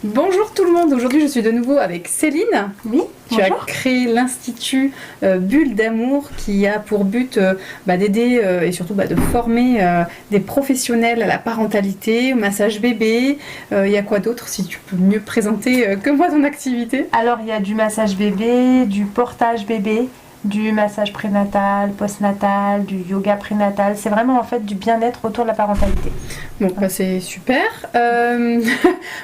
Bonjour tout le monde, aujourd'hui je suis de nouveau avec Céline. Oui, tu as créé l'Institut Bulle d'amour qui a pour but d'aider et surtout de former des professionnels à la parentalité, au massage bébé. Il y a quoi d'autre si tu peux mieux présenter que moi ton activité? Alors il y a du massage bébé, du portage bébé, du massage prénatal, postnatal, du yoga prénatal. C'est vraiment en fait du bien-être autour de la parentalité. Bon, c'est super.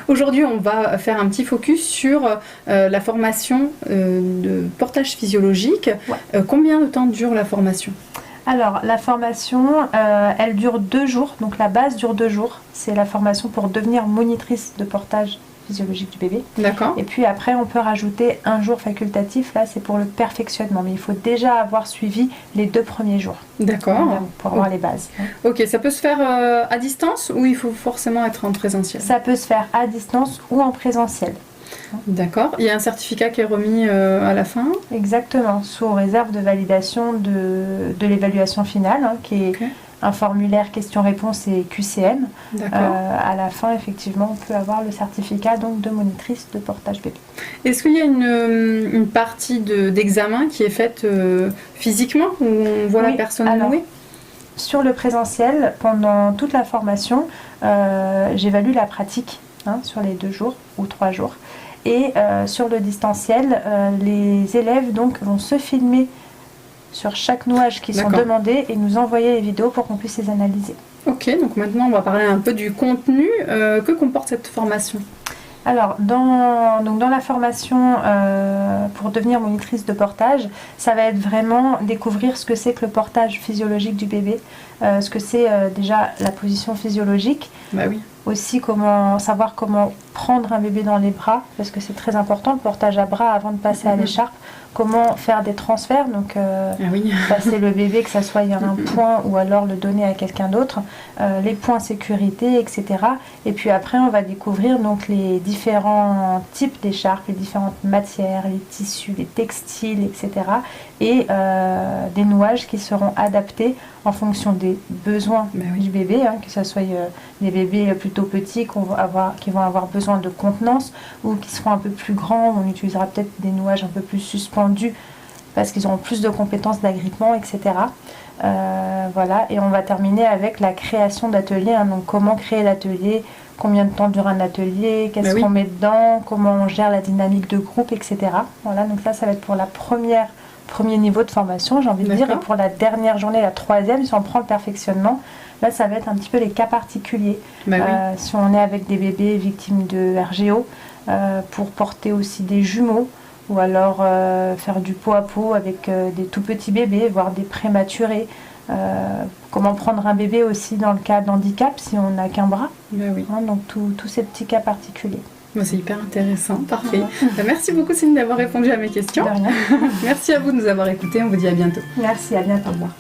Aujourd'hui, on va faire un petit focus sur la formation de portage physiologique. Ouais. Combien de temps dure la formation ? Alors, la formation, elle dure 2 jours. Donc, la base dure 2 jours. C'est la formation pour devenir monitrice de portage physiologique du bébé. D'accord. Et puis après, on peut rajouter un jour facultatif. Là, c'est pour le perfectionnement. Mais il faut déjà avoir suivi les 2 premiers jours. D'accord. Pour avoir les bases. Ok, ça peut se faire à distance ou il faut forcément être en présentiel ? Ça peut se faire à distance ou en présentiel. D'accord. Il y a un certificat qui est remis à la fin ? Exactement, sous réserve de validation de l'évaluation finale, qui est un formulaire questions-réponses et QCM. À la fin, effectivement, on peut avoir le certificat donc, de monitrice de portage bébé. Est-ce qu'il y a une partie d'examen qui est faite physiquement, où on voit la personne nouée ? Sur le présentiel, pendant toute la formation, j'évalue la pratique sur les 2 jours ou 3 jours. Et sur le distanciel, les élèves donc, vont se filmer sur chaque nouage qui sont demandés et nous envoyer les vidéos pour qu'on puisse les analyser. Ok, donc maintenant on va parler un peu du contenu. Que comporte cette formation ? Alors, dans la formation pour devenir monitrice de portage, ça va être vraiment découvrir ce que c'est que le portage physiologique du bébé, ce que c'est déjà la position physiologique. Bah oui. Aussi savoir comment prendre un bébé dans les bras, parce que c'est très important le portage à bras avant de passer à l'écharpe. Comment faire des transferts, donc passer le bébé, que ça soit à un point ou alors le donner à quelqu'un d'autre, les points sécurité, etc. Et puis après, on va découvrir donc les différents types d'écharpes, les différentes matières, les tissus, les textiles, etc. Et des nouages qui seront adaptés en fonction des besoins du bébé, que ce soit des bébés plutôt petits qui vont avoir besoin de contenance ou qui seront un peu plus grands, on utilisera peut-être des nouages un peu plus suspendus parce qu'ils auront plus de compétences d'agrippement, etc. Voilà, et on va terminer avec la création d'ateliers, donc comment créer l'atelier, combien de temps dure un atelier, qu'est-ce qu'on met dedans, comment on gère la dynamique de groupe, etc. Voilà, donc ça va être pour la premier niveau de formation, j'ai envie de dire, et pour la dernière journée, la 3e, si on prend le perfectionnement, là ça va être un petit peu les cas particuliers. Si on est avec des bébés victimes de RGO, pour porter aussi des jumeaux, ou alors faire du pot à pot avec des tout petits bébés, voire des prématurés. Comment prendre un bébé aussi dans le cas d'handicap si on n'a qu'un bras. Donc tous ces petits cas particuliers. C'est hyper intéressant, parfait. Merci beaucoup Céline d'avoir répondu à mes questions. De rien. Merci à vous de nous avoir écoutés, on vous dit à bientôt. Merci, à bientôt. Au revoir.